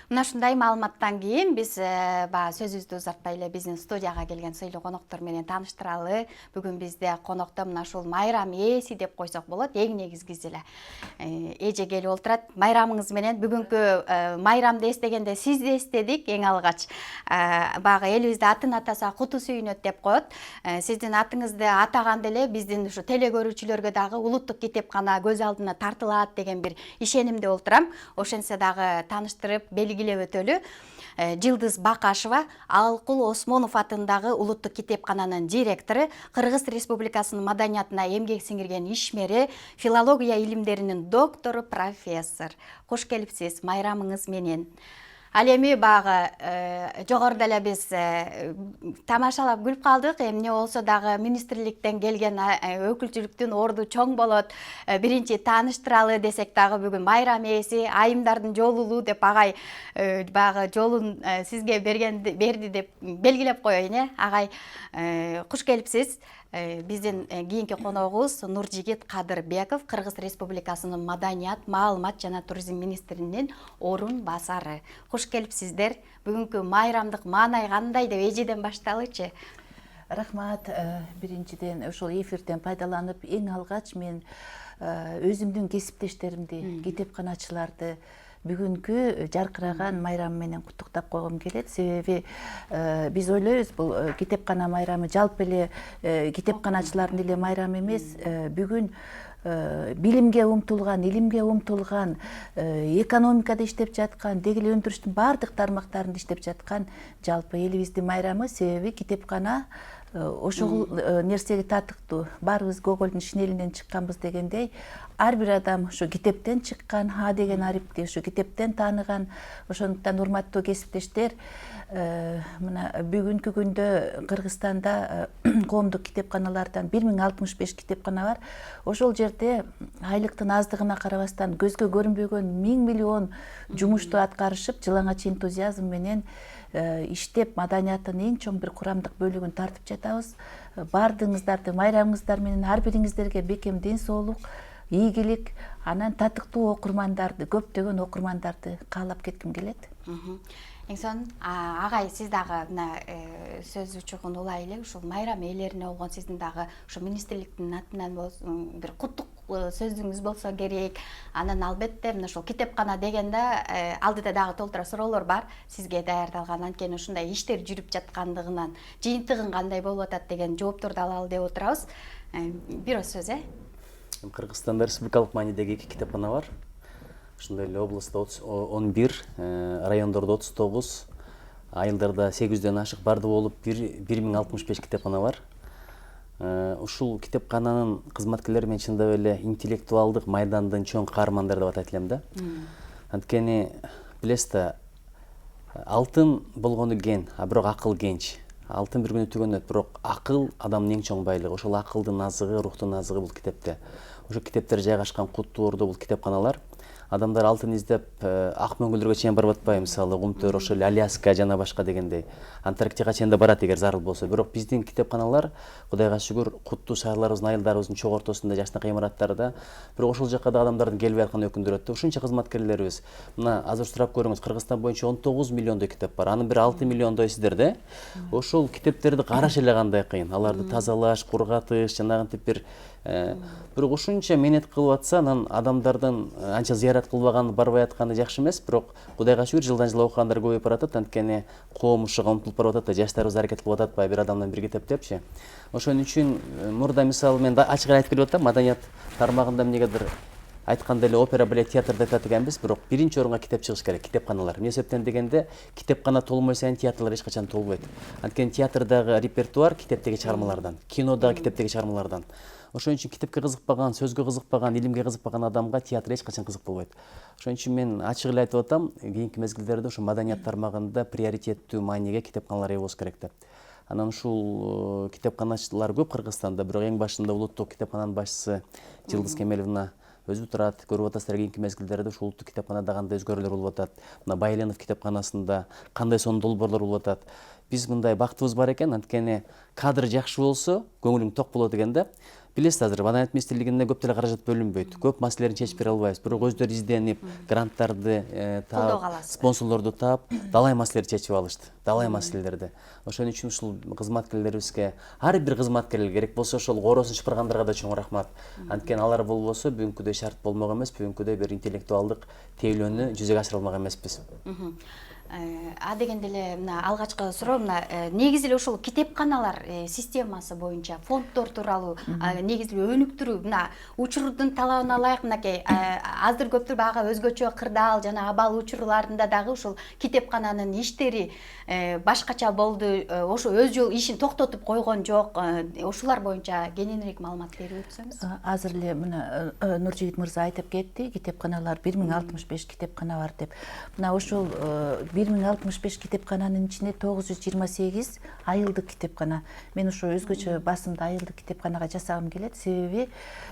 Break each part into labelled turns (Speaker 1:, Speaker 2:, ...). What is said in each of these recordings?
Speaker 1: Мына ушундай маалыматтан кийин биз баягы сөзүбүздү узартпай эле биздин студияга келген сыйлуу коноктор менен тааныштыралы. Бүгүн бизде конокто мына ушул майрам ээси деп койсок болот. Эң негизгиси эле эже келип отурат. Майрамыңыз менен бүгүнкү майрамды эстегенде сизди эстедик эң алгач. Баягы элибизде атын атаса куту сүйүнөт деп коет. Сиздин атыңызды атаганда эле биздин ушу теле көрүүчүлөргө дагы улуттук китепкана көз алдына тартылат деген бир ишенимде олтурам. Ошентсе дагы тааныштырып белгилеп өтөлү. Жылдыз Бакашева А.Осмонов атындагы улуттук китепкананын директору, Кыргыз Республикасынын маданиятына эмгек сиңирген ишмери, филология илимдеринин доктору, профессор. Кош келипсиз майрамыңыз менен. Ал эми баягы жогоруда эле биз тамашалап күлүп калдык. Эмне болсо дагы министрликтен келген өкүлчүлүктүн орду чоң болот. Биринчи тааныштыралы десек дагы бүгүн майрам ээси айымдардын жолулуу деп агай баягы жолун сизге берди деп белгилеп коеюн. Агай куш келипсиз. Биздин кийинки коногубуз Нуржигит Кадырбеков, Кыргыз Республикасынын Маданият, маалымат жана туризм министринин орун басары. Куш келипсиздер. Бүгүнкү майрамдык маанай кандай деп эжеден башталычы.
Speaker 2: Рахмат. Биринчиден ошол эфирден пайдаланып, эң алгач мен өзүмдүн кесиптештеримди, китепканачыларды бүгүнкү жаркыраган майрам менен куттуктап койгум келет. Себеби биз ойлойбуз бул китепкана майрамы жалпы эле китепканачылардын эле майрамы эмес. Бүгүн билимге умтулган, илимге умтулган, экономикада иштеп жаткан, деги эле өндүрүштүн баардык тармактарында иштеп жаткан жалпы элибиздин майрамы. Себеби китепкана ошол нерсеге татыктуу. Баарыбыз Гогольдун шинелинен чыкканбыз дегендей, ар бир адам ушу китептен чыккан, А деген арипти ушу китептен тааныган. Ошондуктан урматтуу кесиптештер, мына бүгүнкү күндө Кыргызстанда коомдук китепканалардан 1065 китепкана бар. Ошол жерде айлыктын аздыгына карабастан көзгө көрүнбөгөн 1000 миллион жумушту аткарышып, жылаңач энтузиазм менен иштеп, маданияттын эң чоң бир курамдык бөлүгүн тартып жатабыз. Бардыгыңыздарды майрамыңыздар менен ар бириңиздерге бекем ден соолук, ийгилик, анан татыктуу окурмандарды, көптөгөн окурмандарды каалап кетким келет.
Speaker 1: Эңсон, агай, сиз дагы мына сөз учугун улайлы, ушул майрам ээлерине болгон сиздин дагы ушу министрликтин атынан бир куттук сөзүңүз болсо керек. Анан албетте мына ушул китепкана дегенде алдыда дагы толтура суроолор бар. Сизге даярдалган, анткени ушундай иштер жүрүп жаткандыгынан жыйынтыгын кандай болуп атат деген жоопторду алалы деп отурабыз. Бир сөз
Speaker 3: Кыргызстанда республикалык маанидеги 2 китепкана бар. Ошондой эле областта 11, райондордо 39, айылдарда 800ден ашык барды болуп 1065 китепкана бар. Ушул китепкананын кызматкерлери мен чындап эле интеллектуалдык майдандын чоң каармандары деп атайт элем да. Анткени билесиз да, алтын болгону кен, а бирок акыл кенч. Алтын бир күнү түгөнөт, бирок акыл адамдын эң чоң байлыгы. Ошол акылдын азыгы, рухтун азыгы бул китепте. Ошол китептер жайгашкан куттуу ордо бул китепканалар. Адамдар алтын издеп ак мөңгүлдөргө чейин барып атпайбы, мисалы Гумтөр, ошол Аляска жана башка дегендей. Антарктикага чейин да барат эгер зарыл болсо. Бирок биздин китепканалар, Кудайга шүгүр, куттуу шаарларыбыздын, айылдарыбыздын чок ортосунда жашнакай имараттарда. Бирок ошол жака да адамдардын келбей атканы өкүндүрөт да. Ушунча кызматкерлерибиз. Мына азыр сурап көрүңүз, Кыргызстан боюнча 19 миллиондой китеп бар. Анын бир 6 миллиондой сиздер да. Ошол китептерди караш эле кандай кыйын. Аларды тазалаш, кургатыш, жанагынтип бир бирок ушунча менет кылып атса, анан адамдардын анча зыярат кылбаганы, барбай атканы жакшы эмес, бирок Кудайга шүгүр жылдан жылга окугандар көбөйүп баратат, анткени коом ушуга умтулуп барып атат да, жаштарыбыз аракет кылып ататпайбы бир адамдан бир китеп депчи. Ошон үчүн мурда мисалы мен ачык айтып келип атам, маданият тармагында эмнегедир айтканда эле опера, балет, театр деп атат экенбиз, бирок биринчи орунга китеп чыгыш керек, китепканалар. Эмне себептен дегенде, китепкана толмой сайын театрлар эч качан толбойт. Анткени театрдагы репертуар китептеги чыгармалардан, кинодагы китептеги чыгармалардан. Ошон үчүн китепке кызыкпаган, сөзгө кызыкпаган, илимге кызыкпаган адамга театр эч качан кызык болбойт. Ошон үчүн мен ачык эле айтып атам, кийинки мезгилдерде ушу маданият тармагында приоритеттүү мааниге китепканалар ээ болуш керек деп. Анан ушул китепканачылар көп Кыргызстанда, бирок эң башында улуттук китепкананын башчысы Жылдыз Кемеловна өзү турат. Көрүп атасыздар, кийинки мезгилдерде ушул улуттук китепканада кандай өзгөрүүлөр болуп атат. Мына Байленов китепканасында кандай сонун долбоорлор болуп атат. Биз мындай бактыбыз бар экен, анткени кадр жакшы болсо көңүлүң ток болот экен да. Билесиз, азыр Маданият министрлигинде көп деле каражат бөлүнбөйт. Көп маселелерин чечип бере албайбыз. Бирок өздөрү изденип, гранттарды таап, спонсорлорду таап, далай маселелерди чечип алышты. Далай маселелерди. Ошон үчүн ушул кызматкерлерибизге, ар бир кызматкерге керек болсо ошол ороосун чыпыргандарга да чоң рахмат. Анткени алар болбосо бүгүнкүдөй шарт болмок эмес, бүгүнкүдөй бир интеллектуалдык тейлөөнү жүзөгө ашыра алмак эмеспиз.
Speaker 1: А дегенде эле мына алгачкы суроо, мына негизи эле ушул китепканалар системасы боюнча фонддор тууралуу негизи эле өнүктүрүү, мына учурдун талабына ылайык мынакей аздыр көптүр баягы өзгөчө кырдаал жана абал учурларында дагы ушул китепкананын иштери башкача болду, ошо өз жол ишин токтотуп койгон жок. Ушулар боюнча кененирээк маалымат берип өтсөңүз.
Speaker 2: Азыр эле мына Нуржигит мырза айтып кетти, китепканалар 1065 китепкана бар деп. Мына ошол 1065 китепкананын ичинде 928 айылдык китепкана. Мен ошо өзгөчө басымды айылдык китепканага жасагым келет. Себеби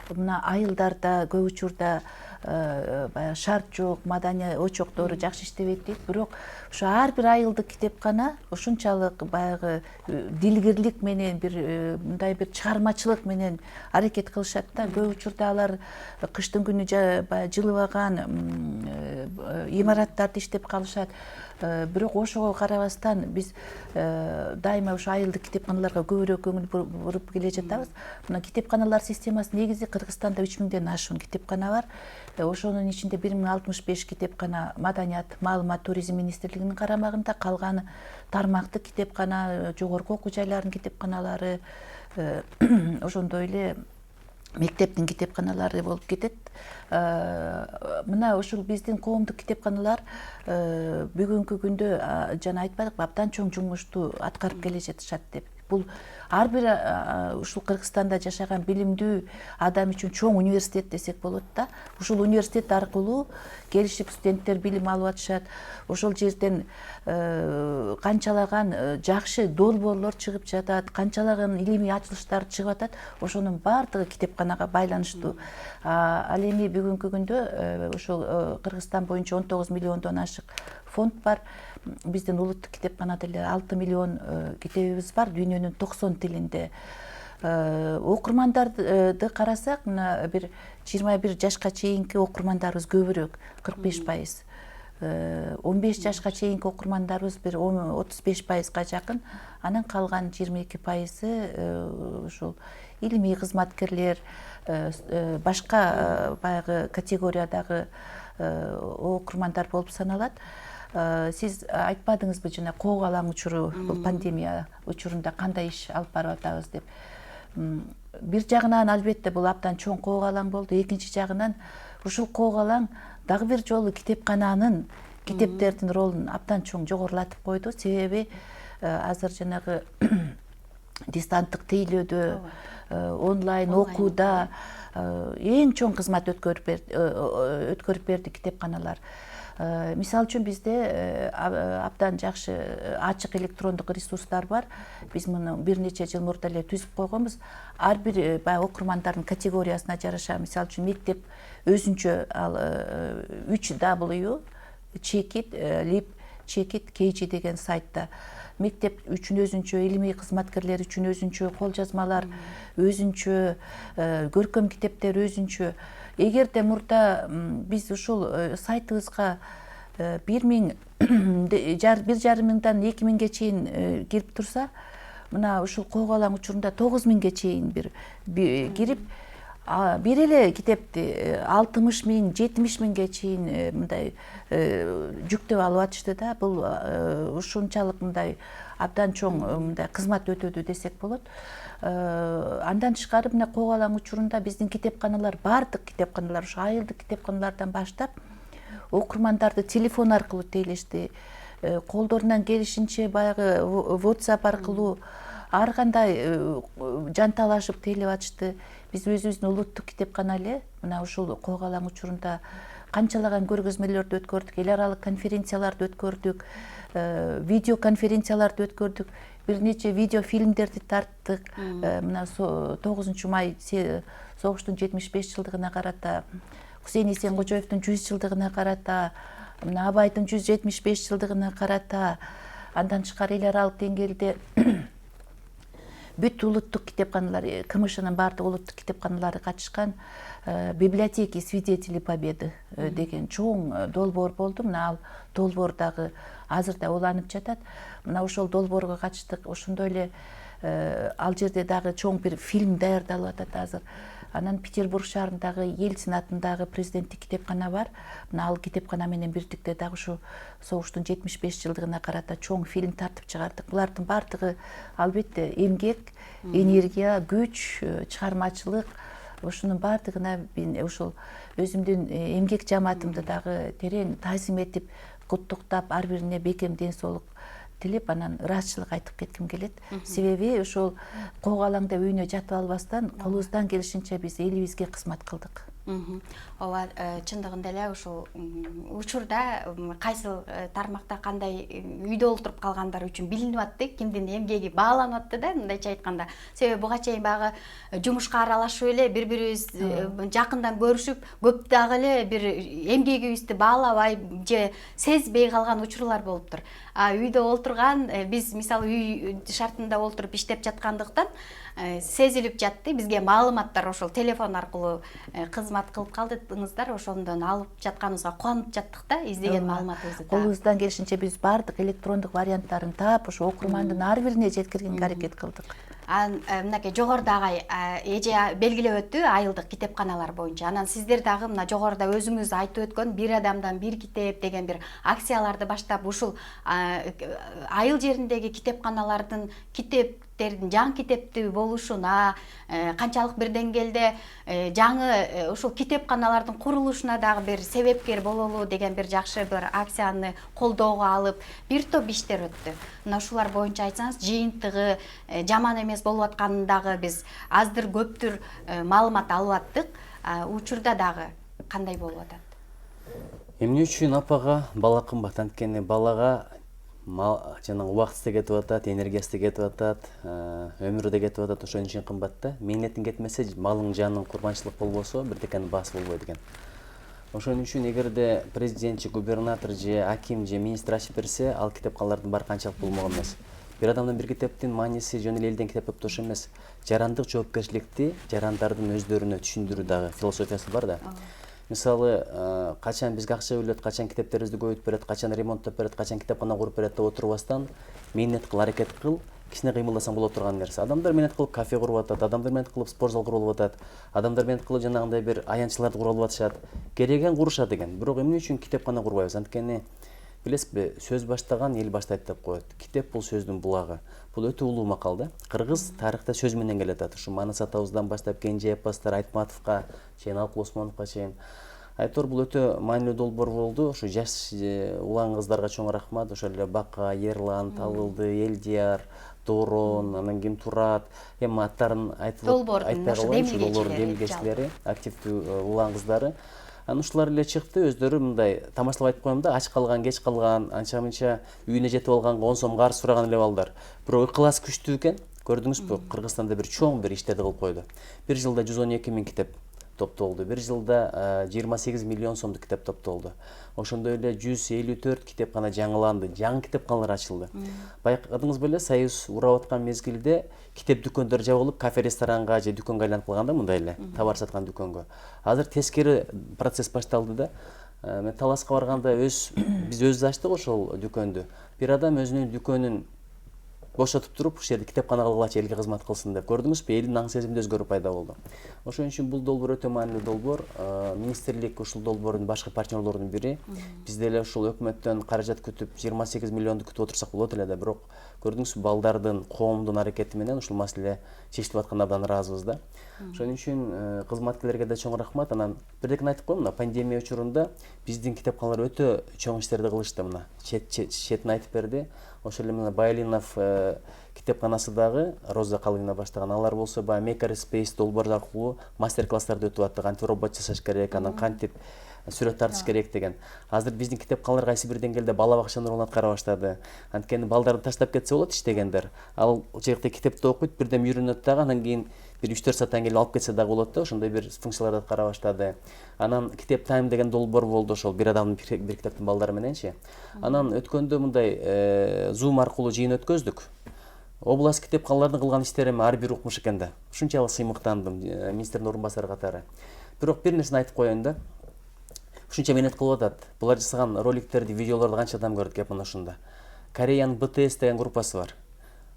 Speaker 2: мына айылдарда көп учурда баягы шарт жок, маданий очоктору жакшы иштебейт дейт. Бирок ошо ар бир айылдык китепкана ушунчалык баягы дилгирлик менен мындай бир чыгармачылык менен аракет кылышат да. Көп учурда алар кыштын күнү жылыбаган имараттарды иштеп калышат. Бирок ошого карабастан биз дайыма ошо айылдык китепканаларга көбүрөөк көңүл буруп келе жатабыз. Мына китепканалар системасы негизи Кыргызстанда 3000ден ашуун китепкана бар. Ошонун ичинде 1065 китепкана Маданият, маалымат, туризм министрлигинин карамагында, калганы тармактык китепкана, жогорку окуу жайлардын китепканалары, ошондой эле мектептин китепканалары болуп кетет. Мына ушул биздин коомдук китепканалар бүгүнкү күндө жана айтпадыкпы, абдан чоң жумушту аткарып келе жатышат деп. Бул ар бир ушул Кыргызстанда жашаган билимдүү адам үчүн чоң университет десек болот да. Ушул университет аркылуу келишип студенттер билим алып атышат. Ошол жерден канчалаган жакшы долбоорлор чыгып жатат, канчалаган илимий ачылыштар чыгып атат. Ошонун баардыгы китепканага байланыштуу. Ал эми бүгүнкү күндө ошол Кыргызстан боюнча 19 миллиондон ашык фонд бар. Биздин улуттук китепканада эле 6 миллион китебибиз бар, дүйнөнүн 90 тилинде. Окурмандарды карасак, мына бир 21 жашка чейинки окурмандарыбыз көбүрөөк, 45%. 15 жашка чейинки окурмандарыбыз бир 35%га жакын. Анан калган 22% ушул илимий кызматкерлер, башка баягы категориядагы окурмандар болуп саналат. Сиз айтпадыңызбы жана коогалаң учуру, бул пандемия учурунда кандай иш алып барып атабыз деп. Бир жагынан албетте бул абдан чоң коогалаң болду. Экинчи жагынан ушул коогалаң дагы бир жолу китепкананын, китептердин ролун абдан чоң жогорулатып койду. Себеби азыр жанагы дистанттык тейлөөдө, онлайн окууда эң чоң кызмат өткөрүп берди китепканалар. Мисалы үчүн бизде абдан жакшы ачык электрондук ресурстар бар. Биз муну бир нече жыл мурда эле түзүп койгонбуз. Ар бир окурмандардын категориясына жараша, мисалы үчүн мектеп өзүнчө 3W чекит, лип, чекит, кейчи деген сайтта. Мектеп үчүн өзүнчө, илимий кызматкерлер үчүн өзүнчө, кол жазмалар өзүнчө, көркөм китептер өзүнчө. Эгерде мурда биз ушул сайтыбызга 1,5 миңдан 2 миңге чейин кирип турса, мына ушул коогалаң учурунда 9 миңге чейин бир кирип, бир эле китепти 60 миң, 70 миңге чейин мындай жүктөп алып атышты да. Бул ушунчалык мындай абдан чоң мындай кызмат өтөдү десек болот. Андан тышкары мына коогалаң учурунда биздин китепканалар, баардык китепканалар, ушу айылдык китепканалардан баштап окурмандарды телефон аркылуу тейлешти. Колдорунан келишинче баягы WhatsApp аркылуу ар кандай жанталашып тейлеп атышты. Биз өзүбүздүн улуттук китепкана эле мына ушул коогалаң учурунда канчалаган көргөзмөлөрдү өткөрдүк, эл аралык конференцияларды өткөрдүк, видео конференцияларды өткөрдүк, бир нече видео фильмдерди тарттык. Мына 9 май согуштун 75 жылдыгына карата, Хусейин Эсенкожоевдун 100 жылдыгына карата, мына Абайдын 175 жылдыгына карата, андан тышкары эл аралык деңгээлде бүт улуттук китепканалар, КМШнын баардык улуттук китепканалары катышкан библиотеки свидетели победы деген чоң долбоор болду. Мына ал долбоор дагы азырда уланып жатат. Мына ошол долбоорго катыштык. Ошондой эле ал жерде дагы чоң бир фильм даярдалып атат азыр. Анан Петербург шаарындагы Ельцин атындагы президенттик китепкана бар. Мына ал китепкана менен бирдикте дагы ушу согуштун 75 жылдыгына карата чоң фильм тартып чыгардык. Булардын баардыгы албетте эмгек, энергия, күч, чыгармачылык, ошонун баардыгына мен ошол өзүмдүн эмгек жамаатымды дагы терең таазим этип, куттуктап, ар бирине бекем ден соолук тилеп, анан ыраазычылык айтып кетким келет. Себеби ошол кок алаңда үйүнө жатып албастан колубуздан келишинче биз элибизге кызмат кылдык.
Speaker 1: Ооба, чындыгында эле ушул учурда кайсыл тармакта кандай үйдө олтуруп калгандар үчүн билинип атты, кимдин эмгеги бааланып атты да, мындайча айтканда. Себеби буга чейин багы жумушка аралашып эле бири-бирибиз жакындан көрүшүп, көп дагы эле бир эмгегибизди баалабай же сезбей калган учурлар болуптур. Үйдө олтурган, биз мисалы үй шартында олтуруп иштеп жаткандыктан сезилип жатты. Бизге маалыматтар ошол телефон аркылуу кызмат кылып калдыңыздар, ошондон алып жатканыбызга кубанып жаттык да, издеген маалыматыбызды.
Speaker 2: Колубуздан келишинче биз баардык электрондук варианттарын таап, ошо окурмандын ар бирине жеткиргенге аракет кылдык.
Speaker 1: Мынакей жогорудагы эже белгилеп өттү айылдык китепканалар боюнча. Анан сиздер дагы мына жогоруда өзүңүз айтып өткөн бир адамдан бир китеп деген бир акцияларды баштап, ушул айыл жериндеги китепканалардын китептердин жаңы китептүү болушуна, канчалык бир деңгээлде жаңы ушул китепканалардын курулушуна дагы бир себепкер бололу деген бир жакшы бир акцияны колдоого алып, бир топ иштер өттү. Мына ушулар боюнча айтсаңыз, жыйынтыгы жаман эмес болуп аткандагы биз аздыр көптүр маалымат алып аттык. Учурда дагы кандай болуп атат?
Speaker 3: Эмне үчүн апага бала кымбат? Анткени балага жанагы убакыты да кетип атат, энергиясы да кетип атат, өмүрү да кетип атат, ошон үчүн кымбат да. Мээнетиң кетмесе, малың, жаның курбанчылык болбосо, бирдекени баасы болбойт экен. Ошон үчүн эгерде президент же губернатор же аким же министр ачып берсе, ал китепканалардын баары канчалык болмогон эмес. Бир адамдын бир китептин мааниси жөн эле элден китеп топтош эмес. Жарандык жоопкерчиликти жарандардын өздөрүнө түшүндүрүү дагы философиясы бар да. Мисалы, качан бизге акча бөлөт, качан китептерибизди көбөйтүп берет, качан ремонттоп берет, качан китепкана куруп берет деп отурбастан, мээнет кыл, аракет кыл, кичине кыймылдасаң боло турган нерсе. Адамдар мээнет кылып кафе куруп атат, адамдар мээнет кылып спортзал куруп алып атат, адамдар мээнет кылып жанагындай бир аянтчыларды куруп алып атышат. Кереген курушат экен. Бирок эмне үчүн китепкана курбайбыз? Анткени билесизби, сөз баштаган эл баштайт деп коет. Китеп бул сөздүн булагы. Бул өтө улуу макал да. Кыргыз тарыхта сөз менен келатат. Ушу Манас атабыздан баштап Кенже эпостор Айтматовго чейин, Осмоновго чейин. Айтор бул өтө маанилүү долбоор болду. Ушу жаш улан кыздарга чоң рахмат. Ошол эле Бака, Ерлан, Табылды, Элдияр, Дорон, анан ким Турат, эми аттарын айтылып долбоордун демилгечилери, активдүү улан кыздары. Анан ушулар эле чыкты, өздөрү мындай тамашалап айтып коем да, ач калган, кеч калган, анча-мынча үйүнө жетип алганга 10 сом карыз сураган эле балдар. Бирок ыкылас күчтүү экен. Көрдүңүзбү? Кыргызстанда бир чоң бир иштерди кылып койду. Бир жылда 112 000 китеп топтолду. Бир жылда 28 миллион сомдук китеп топтолду. Ошондой эле 154 китепкана жаңыланды, жаңы китепканалар ачылды. Байкадыңыз беле, Союз урап аткан мезгилде китеп дүкөндөр жабылып, кафе, ресторанга же дүкөнгө айланып калганда, мындай эле товар саткан дүкөнгө. Азыр тескери процесс башталды да. Мен Таласка барганда биз өзүбүз ачтык ошол дүкөндү. Бир адам өзүнүн дүкөнүн бошотуп туруп, ушул жерде китепкана кылгылачы, элге кызмат кылсын деп. Көрдүңүзбү? Элдин аң сезимде өзгөрүү пайда болду. Ошон үчүн бул долбоор өтө маанилүү долбоор. Министрлик ушул долбоордун башкы партнерлорунун бири. Биз деле ушул өкмөттөн каражат күтүп 28 миллионду күтүп отурсак болот эле да, бирок көрдүңүзбү, балдардын, коомдун аракети менен ушул маселе чечилип атканына абдан ыраазыбыз да. Ошон үчүн кызматкерлерге да чоң рахмат. Анан бирдекени айтып коем, мына пандемия учурунда биздин китепканалар өтө чоң иштерди кылышты. Мына четин айтып берди. Ошол эле мына Байлинов китепканасы дагы Роза Калыгина баштаган. Алар болсо баягы Maker Space долбоор аркылуу мастер-класстарды өтүп атты. Кантип робот жасаш керек, анан кантип сүрөт тартыш керек деген. Азыр биздин китепканалар кайсы бир деңгээлде бала бакчанын ролун аткара баштады. Анткени балдарды таштап кетсе болот иштегендер. Ал жерде китепти окуйт, бирдем үйрөнөт дагы, анан кийин бир 3-4 сааттан кийин алып кетсе дагы болот да. Ошондой бир функцияларды аткара баштады. Анан китеп тайм деген долбоор болду, ошол бир адамдын бир китептин балдары мененчи. Анан өткөндө мындай Zoom аркылуу жыйын өткөздүк. область китепканалардын кылган иштериме ар бир укмуш экен да. Ушунчалык сыймыктандым министрдин орун басары катары. Бирок бир нерсени айтып коеюн да. Ушунча мээнет кылып атат. Булар жасаган роликтерди, видеолорду канча адам көрдү кеп мына ушунда. Кореянын БТС деген группасы бар.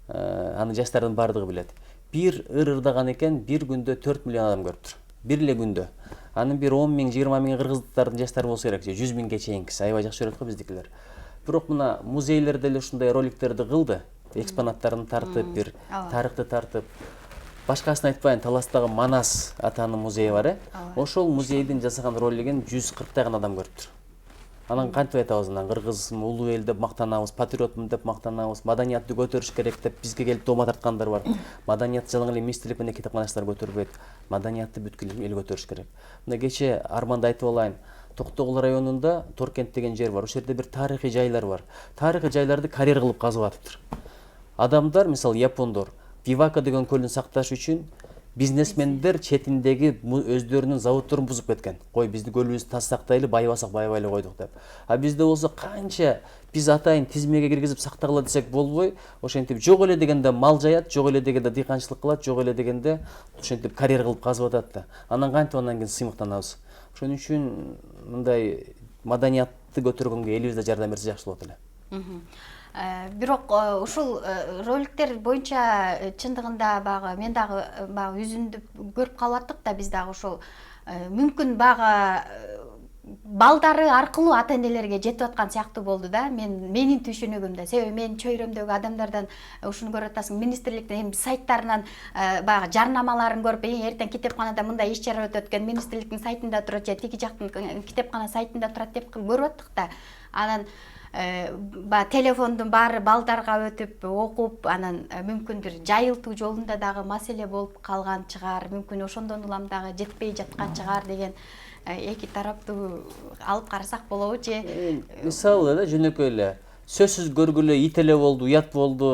Speaker 3: Аны жаштардын бардыгы билет. Бир ырдаган экен, бир күндө 4 миллион адам көрүптүр. Бир эле күндө. Анын бир 10 миң, 20 миң кыргыздардын жаштары болсо керек, 100 миңге чейинкиси. Аябай жакшы көрөт го биздикилер. Бирок мына музейлер деле ушундай роликтерди кылды. Экспонаттарын тартып, бир тарыхты тартып. Башкасын айтпайын, Таластагы Манас атанын музейи бар. Ошол музейдин жасаган ролигин 140 адам көрүптүр. Анан кантип айтабыз, анан кыргызмын, улуу эл деп мактанабыз, патриотмун деп мактанабыз, маданиятты көтөрүш керек деп бизге келип тома тарткандар бар. Маданият жалаң эле министрлик менен китепканачылар көтөрбөйт. Маданиятты бүткүл эл көтөрүш керек. Мына кече Арманды айтып алайын. Токтогул районунда Торкент деген жер бар. Ошол жерде бир тарыхый жайлар бар. Тарыхый жайларды карьер кылып казып атыптыр. Адамдар, мисалы япондор, Вивака деген көлүн сакташ үчүн бизнесмендер четиндеги өздөрүнүн заводдорун бузуп кеткен. Кой бизди көлүбүздү таз сактайлы, байбасак байбай эле койдук деп. А бизде болсо канча биз атайын тизмеге киргизип сактагыла десек болбой, ошентип жок эле дегенде мал жаят, жок эле дегенде дыйканчылык кылат, жок эле дегенде ошентип карьер кылып казып атат да. Анан кантип андан кийин сыймыктанабыз. Ошон үчүн мындай маданиятты көтөргөнгө элибиз да жардам берсе жакшы болот эле.
Speaker 1: Бирок ушул роликтер боюнча чындыгында багы мен дагы багы үзүндү көрүп калып аттык да, биз дагы ошол мүмкүн багы балдары аркылуу ата энелерге жетип аткан сыяктуу болду да. Менин түшүнүгүмдө, себеби мен чөйрөмдөгү адамдардан ушуну көрүп атасың, министрликтин сайттарынан багы жарнамаларын көрүп, эртең китепканада мындай иш чара өтөт экен, министрликтин сайтында турат же тиги жактын китепкана сайтында турат деп көрүп аттык да. Анан телефондун баары балдарга өтүп окуп, анан мүмкүн бир жайылтуу жолунда дагы маселе болуп калган чыгар, мүмкүн ошондон улам дагы жетпей жаткан чыгар деген эки тараптуу алып карасак болобу же?
Speaker 3: Мисалы да жөнөкөй эле сөзсүз көргүлө ит эле болду, уят болду,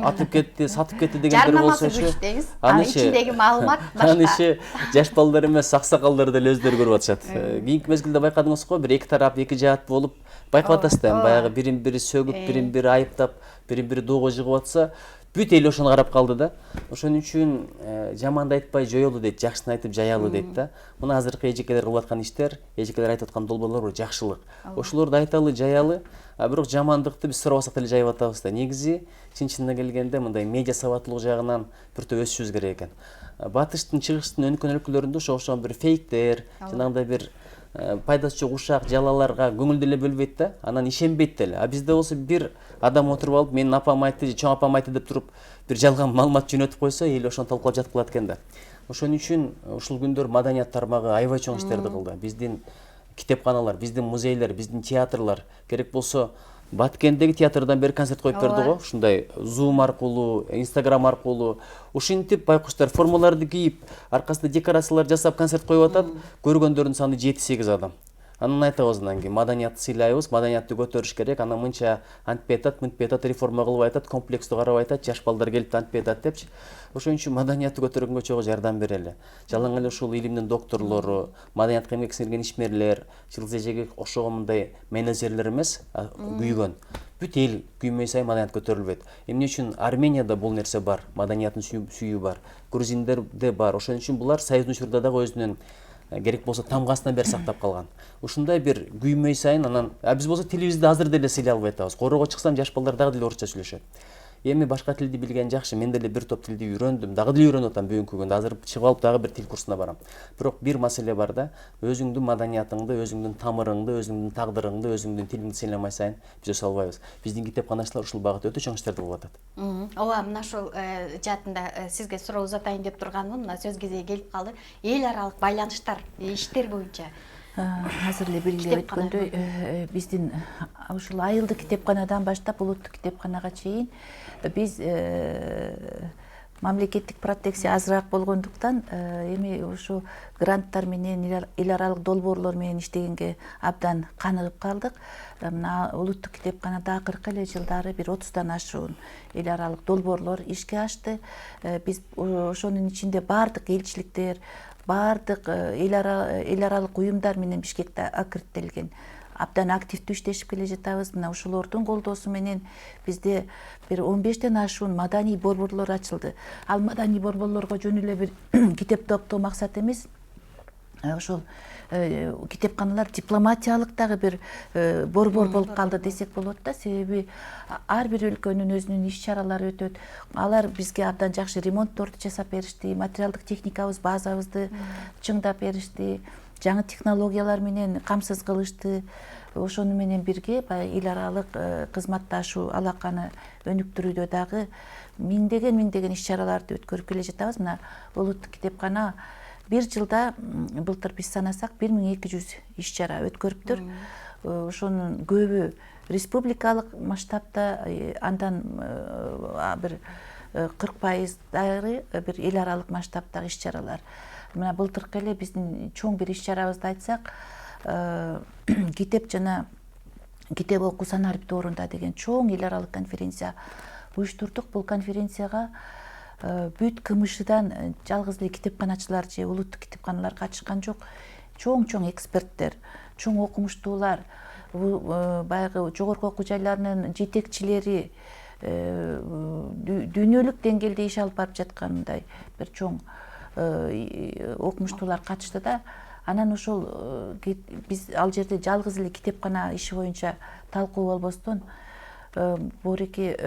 Speaker 3: атып кетти, сатып кетти дегендер болсочу.
Speaker 1: Жарнамасы күч деңиз. Анын ичиндеги маалымат башка.
Speaker 3: Анын ичи жаш балдар эмес, аксакалдар деле өздөрү көрүп атышат. Кийинки мезгилде байкадыңыз го, бир эки тарап, эки жаат болуп байкап атасыз да, баягы бирин-бири сөгүп, бирин-бири айыптап, бирин-бири доого жыгып атса, бүт эл ошону карап калды да. Ошон үчүн жаманды айтпай жоёлу дейт, жакшыны айтып жаялы дейт да. Мына азыркы эжекелер кылып аткан иштер, эжекелер айтып аткан долбоорлор бул жакшылык. Ошолорду айталы, жаялы, бирок жамандыкты биз сурабасак деле жайып атабыз да. Негизи чын-чынына келгенде мындай медиа сабаттуулук жагынан бир топ өсүшүбүз керек экен. Батыштын, чыгыштын өнүккөн өлкөлөрүндө ошол бир фейктер, жанагындай бир пайдасы жок ушак жалаларга көңүл деле бөлбөйт да, анан ишенбейт деле. А бизде болсо бир адам отуруп алып, менин апам айтты же чоң апам айтты деп туруп, бир жалган маалымат жөнөтүп койсо, эл ошону талкуулап жатып калат экен да. Ошон үчүн ушул күндөр маданият тармагы аябай чоң иштерди кылды. Биздин китепканалар, биздин музейлер, биздин театрлар, керек болсо Баткендеги театрдан бери концерт коюп берди го. Ушундай Zoom аркылуу, Instagram аркылуу, ушинтип байкуштар формаларды кийип, аркасында декорациялар жасап концерт коюп атат. Көргөндөрдүн саны 7-8 адам. Анан айтабыз анан кийин маданиятты сыйлайбыз, маданиятты көтөрүш керек. Анан мынча антпей атат, мынтпей атат, реформа кылып айтат, комплекстүү карап айтат, жаш балдар келип антпей атат депчи. Ошон үчүн маданиятты көтөргөнгө чогуу жардам берели. Жалаң эле ушул илимдин докторлору, маданиятка эмгек сиңирген ишмерлер, Жылдыз эжеге окшогон мындай менеджерлер эмес, күйгөн. Бүт эл күймөй сайын маданият көтөрүлбөйт. Эмне үчүн Арменияда бул нерсе бар, маданияттын сүйүү бар, грузиндерде бар. Ошон үчүн булар союздун учурда дагы өзүнүн керек болсо тамгасынан бери сактап калган. Ушундай бир күймөй сайын анан биз болсо тилибизди азыр деле сыйлай албай атабыз. Короого чыксам жаш балдар дагы деле орусча сүйлөшөт. Эми башка тилди билген жакшы, мен деле бир топ тилди үйрөндүм, дагы деле үйрөнүп атам бүгүнкү күндө. Азыр чыгып алып дагы бир тил курсуна барам. Бирок бир маселе бар да, өзүңдүн маданиятыңды, өзүңдүн тамырыңды, өзүңдүн тагдырыңды, өзүңдүн тилиңди сыйламай сайын биз өсө албайбыз. Биздин китепканачылар ушул багытта өтө чоң иштерди кылып атат.
Speaker 1: Ооба, мына ушул жаатында сизге суроо узатайын деп турганмын, мына сөз кезеги келип калды. Эл аралык байланыштар, иштер боюнча
Speaker 2: азыр эле белгилеп өткөндөй, биздин ушул айылдык китепканадан баштап улуттук китепканага чейин биз мамлекеттик протекция азыраак болгондуктан эми ушу гранттар менен эл аралык долбоорлор менен иштегенге абдан каныгып калдык. Мына улуттук китепканада акыркы эле жылдары бир 30дан ашуун эл аралык долбоорлор ишке ашты. Биз ошонун ичинде баардык элчиликтер, баардык эл аралык уюмдар менен Бишкекте аккредиттелген абдан активдүү иштешип келе жатабыз. Мына ошолордун колдоосу менен бизде бир 15ден ашуун маданий борборлор ачылды. Ал маданий борборлорго жөн эле бир китеп топтоо максат эмес. Ошол китепканалар дипломатиялык дагы бир борбор болуп калды десек болот да. Себеби ар бир өлкөнүн өзүнүн иш чаралары өтөт. Алар бизге абдан жакшы ремонтторду жасап беришти, материалдык техникабыз, базабызды чыңдап беришти, жаңы технологиялар менен камсыз кылышты. Ошону менен бирге баягы эл аралык кызматташуу алаканы өнүктүрүүдө дагы миңдеген иш чараларды өткөрүп келе жатабыз. Мына улуттук китепкана бир жылда былтыр биз санасак 1200 иш чара өткөрүптүр. Ошонун көбү республикалык масштабта, андан бир 40%дагы бир эл аралык масштабтагы иш чаралар. Мына былтыркы эле биздин чоң бир иш чарабызды айтсак, китеп жана китеп окуу санариптүү орунда деген чоң эл аралык конференция уюштурдук. Бул конференцияга бүт КМШдан жалгыз эле китепканачылар же улуттук китепканалар катышкан жок. Чоң эксперттер, чоң окумуштуулар, баягы жогорку окуу жайларынын жетекчилери, дүйнөлүк деңгээлде иш алып барып жаткандай бир чоң окумуштуулар катышты да. Анан ошол биз ал жерде жалгыз эле китепкана иши боюнча талкуу болбостон, бореки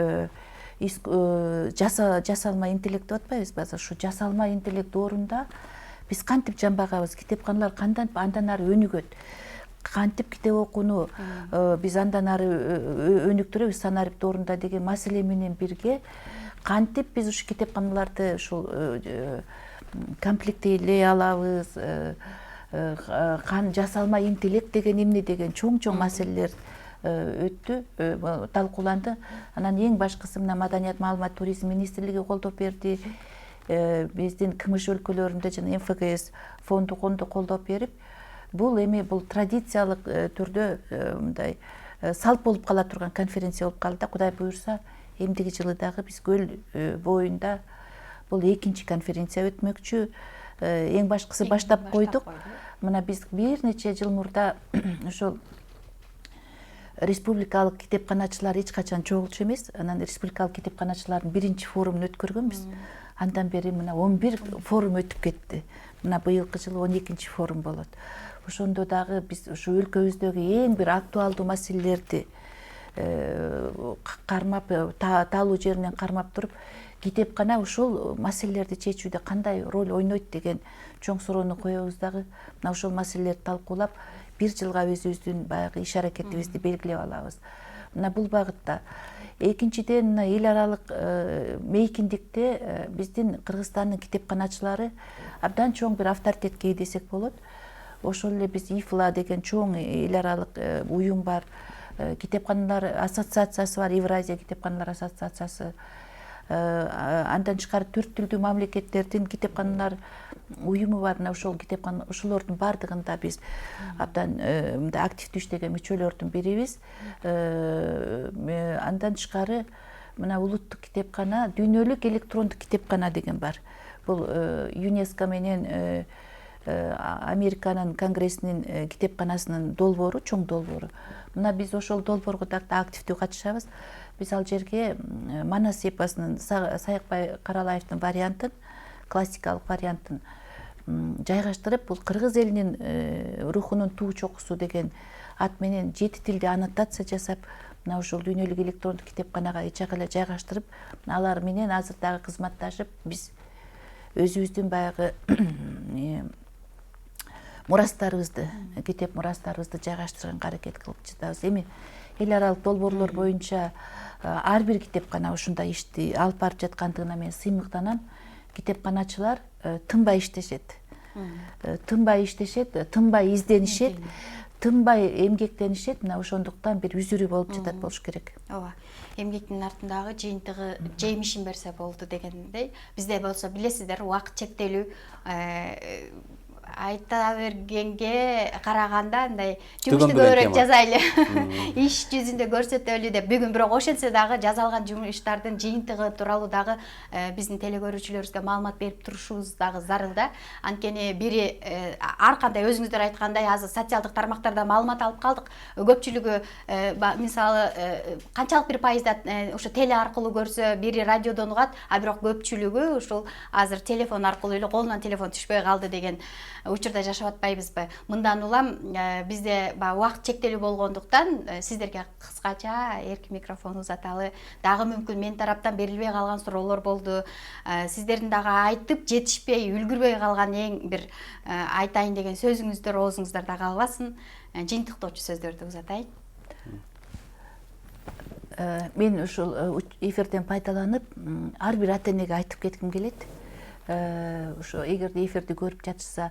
Speaker 2: жасалма интеллект деп атпайбызбы? Ошо жасалма интеллект орунда биз кантип жамбагабыз, китепканалар кантип андан ары өнүгөт, кантип китеп окууну биз андан ары өнүктүрөбүз санариптүү орунда деген маселе менен бирге кантип биз ушу китепканаларды ушул комплектейлей алабыз, жасалма интеллект деген эмне деген чоң маселелер өттү, талкууланды. Анан эң башкысы мына Маданият, маалымат, туризм министрлиги колдоп берди. Биздин КМШ өлкөлөрүндө жана МФКС фонду колдоп берип, бул традициялык түрдө мындай салт болуп кала турган конференция болуп калды да. Кудай буюрса, эмдиги жылы дагы биз көл боюнда бул экинчи конференция өтмөкчү. Эң башкысы баштап койдук. Мына биз бир нече жыл мурда ошол республикалык китепканачылар эч качан чогулчу эмес. Анан республикалык китепканачылардын биринчи форумун өткөргөнбүз. Андан бери мына 11 форум өтүп кетти. Мына быйылкы жылы 12-чи форум болот. Ошондо дагы биз ушу өлкөбүздөгү эң бир актуалдуу маселелерди кармап, талуу жеринен кармап туруп, китепкана ушул маселелерди чечүүдө кандай роль ойнойт деген чоң суроону коебуз дагы. Мына ошол маселелерди талкуулап, бир жылга өзүбүздүн баягы иш аракетибизди белгилеп алабыз. Мына бул багытта. Экинчиден, мына эл аралык мейкиндикте биздин Кыргызстандын китепканачылары абдан чоң бир авторитетке ээ десек болот. Ошол эле биз ИФЛА деген чоң эл аралык уюм бар. Китепканалар ассоциациясы бар, Евразия китепканалар ассоциациясы. Андан тышкары 4 тилдүү мамлекеттердин китепканалар уюму бар. Мына ошол китепкана ошолордун бардыгында биз абдан активдүү иштеген мүчөлөрдүн бирибиз. Андан тышкары мына улуттук китепкана, дүйнөлүк электрондук китепкана деген бар. Бул ЮНЕСКО менен Американын конгрессинин китепканасынын долбоору, чоң долбоору. Мына биз ошол долбоорго да активдүү катышабыз. Биз ал жерге Манас эпосунун Саякбай Каралаевдин вариантын, классикалык вариантын жайгаштырып, бул кыргыз элинин рухунун туу чокусу деген ат менен 7 тилде аннотация жасап, мына ошол дүйнөлүк электрондук китепканага ичак эле жайгаштырып, алар менен азыр дагы кызматташып, биз өзүбүздүн баягы мурастарыбызды, китеп мурастарыбызды жайгаштырганга аракет кылып жатабыз. Эми эл аралык долбоорлор боюнча ар бир китепкана ушундай ишти алып барып жаткандыгына мен сыймыктанам. Китепканачылар тынбай иштешет. Тынбай изденишет, тынбай эмгектенишет. Мына ошондуктан бир үзүрү болуп жатат болуш керек.
Speaker 1: Ооба. Эмгектин артындагы жыйынтыгы жемишин берсе болду дегендей. Бизде болсо билесиздер, убакыт чектелүү, айта бергенге караганда мындай
Speaker 3: Түгөн
Speaker 1: жумушту
Speaker 3: белең
Speaker 1: көбүрөөк
Speaker 3: тема.
Speaker 1: жазайлы. Иш жүзүндө көрсөтөлү деп бүгүн бирок ошентсе дагы жазалган жумуштардын жыйынтыгы тууралуу дагы биздин телекөрүүчүлөрүбүзгө маалымат берип турушубуз дагы зарыл да. Анткени бири ар кандай өзүңүздөр айткандай азыр социалдык тармактарда маалымат алып калдык. Көпчүлүгү мисалы канчалык бир пайызда ошо теле аркылуу көрсө, бири радиодон угат, а бирок көпчүлүгү ушул азыр телефон аркылуу эле колунан телефон түшпөй калды деген учурда жашап атпайбызбы? Мындан улам бизде убакыт чектелүү болгондуктан сиздерге кыскача эркин микрофон узаталы. Дагы мүмкүн мен тараптан берилбей калган суроолор болду. Сиздердин дагы айтып жетишпей, үлгүрбөй калган эң бир айтайын деген сөзүңүздөр оозуңуздарда калбасын. Жыйынтыктоочу сөздөрдү узатайын.
Speaker 2: Мен ушул эфирден пайдаланып, ар бир ата энеге айтып кетким келет. Ошо эгерде эфирди көрүп жатышса,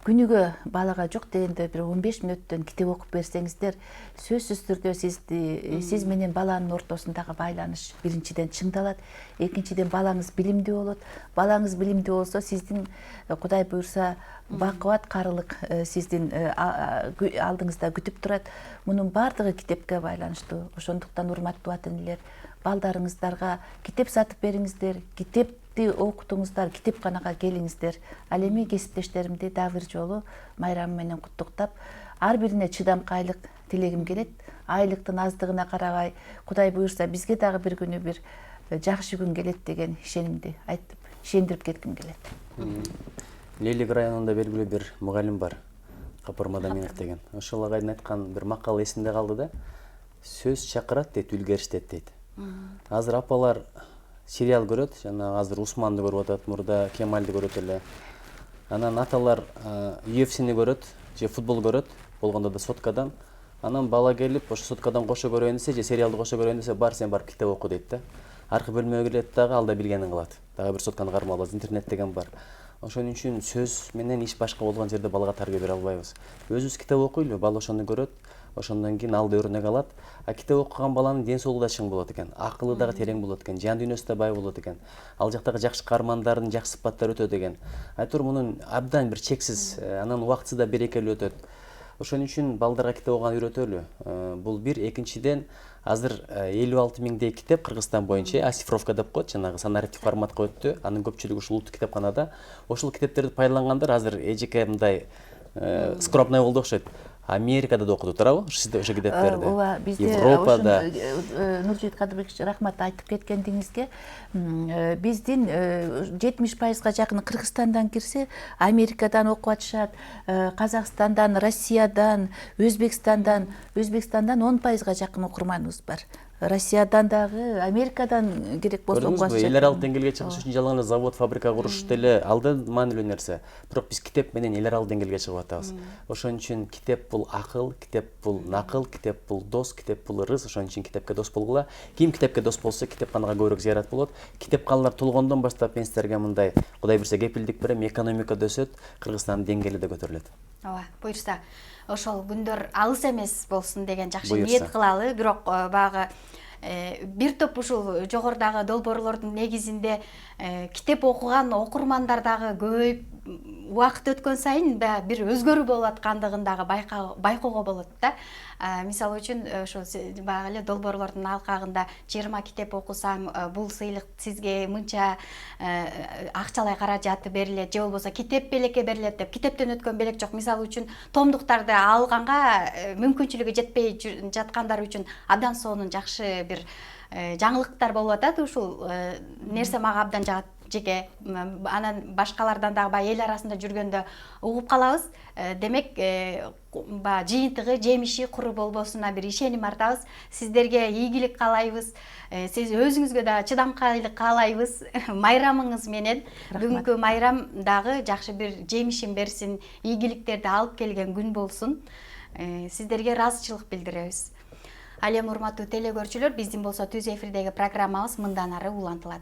Speaker 2: күнүгө балага жок дегенде бир 15 мүнөттөн китеп окуп берсеңиздер, сөзсүз түрдө сиз менен баланын ортосундагы байланыш биринчиден чыңдалат, экинчиден балаңыз билимдүү болот. Балаңыз билимдүү болсо, сиздин Кудай буйрса бакубат карылык сиздин алдыңызда күтүп турат. Мунун баардыгы китепке байланыштуу. Ошондуктан урматтуу ата энелер, балдарыңыздарга китеп сатып бериңиздер, китепти окутуңуздар, китепканага келиңиздер. Ал эми кесиптештеримди дагы бир жолу майрамы менен куттуктап, ар бирине чыдамкайлык тилегим келет. Айлыктын аздыгына карабай, Кудай буйрса бизге дагы бир күнү бир жакшы күн келет деген ишенимди айтып, ишендирип кетким келет.
Speaker 3: Лейлик районунда белгилүү бир мугалим бар, Капыр Маданият деген. Ошол агайдын айткан бир макал эсимде калды да. Сөз чакырат дейт, үлгериштет дейт. Азыр апалар сериал көрөт, жана азыр Усманды көрүп атат, мурда Кемалды көрөт эле. Анан аталар UFC'ни көрөт, же футбол көрөт, болгондо да соткадан. Анан бала келип, ошо соткадан кошо көрөйүн десе, же сериалды кошо көрөйүн десе, бар сен барып китеп оку дейт да. Аркы бөлмөгө келет дагы, ал да билгенин кылат. Дагы бир сотканы кармалбайбыз, интернет деген бар. Ошон үчүн сөз менен иш башка болгон жерде балага тарбия бере албайбыз. Өзүбүз китеп окуйлу, бала ошону көрөт, ошондон кийин алды өрнөк алат. А китеп окуган баланын ден соолугу да чың болот экен, акылы дагы терең болот экен, жан дүйнөсү да бай болот экен. Ал жактагы жакшы каармандардын жакшы сыпаттары өтөт экен. Айтор мунун абдан бир чексиз, анан убактысы да берекелүү өтөт. Ошон үчүн балдарга китеп окуганды үйрөтөлү. Бул бир, экинчиден азыр 56 миңдей китеп Кыргызстан боюнча оцифровка деп коет, жанагы санариптик форматка өттү. Анын көпчүлүгү ушул улуттук китепканада. Ошол китептерди пайдалангандар азыр эжеке мындай скромный болду окшойт. Америкада да окуду, туурабы? Сизде ошо китептерди.
Speaker 2: Ооба, бизде
Speaker 3: Европада.
Speaker 2: Нуржигит Кадырбеков рахмат айтып кеткендиңизге. Биздин 70%га жакыны Кыргызстандан кирсе, Америкадан окуп атышат, Казакстандан, Россиядан, Өзбекстандан 10%га жакын окурманыбыз бар. Россиядан дагы, Америкадан керек болсо окуп
Speaker 3: эл аралык деңгээлге чыгыш үчүн жалаң эле завод, фабрика куруш деле алда маанилүү нерсе. Бирок биз китеп менен эл аралык деңгээлге чыгып атабыз. Ошон үчүн китеп бул акыл, китеп бул накыл, китеп бул дос, китеп бул ырыс. Ошон үчүн китепке дос болгула. Ким китепке дос болсо, китепканага көбүрөөк зыярат болот. Китепканалар толгондон баштап мен силерге мындай Кудай буйрса кепилдик берем, экономика өсөт, Кыргызстандын деңгээли да көтөрүлөт.
Speaker 1: Ооба, буйрса ошол күндөр алыс эмес болсун деген жакшы ниет кылалы. Бирок багы бир топ ушул жогорудагы долбоорлордун негизинде китеп окуган окурмандар дагы көбөйүп, убакыт өткөн сайын бир өзгөрүү болуп аткандыгын дагы байкоого болот да. Мисалы үчүн ошо баягы эле долбоорлордун алкагында 20 китеп окусаң, бул сыйлык сизге мынча акчалай каражаты берилет, же болбосо китеп белекке берилет деп, китептен өткөн белек жок. Мисалы үчүн томдуктарды алганга мүмкүнчүлүгү жетпей жаткандар үчүн абдан сонун жакшы бир жаңылыктар болуп атат. Ушул нерсе мага абдан жагат жеке. Анан башкалардан дагы эл арасында жүргөндө угуп калабыз. Демек жыйынтыгы, жемиши куру болбосуна бир ишеним артабыз. Сиздерге ийгилик каалайбыз. Сиз өзүңүзгө да чыдамкайлык каалайбыз. Майрамыңыз менен бүгүнкү майрам дагы жакшы бир жемишин берсин, ийгиликтерди алып келген күн болсун. Сиздерге ыраазычылык билдиребиз. Ал эми урматтуу телекөрүүчүлөр, биздин болсо түз эфирдеги программабыз мындан ары улантылат.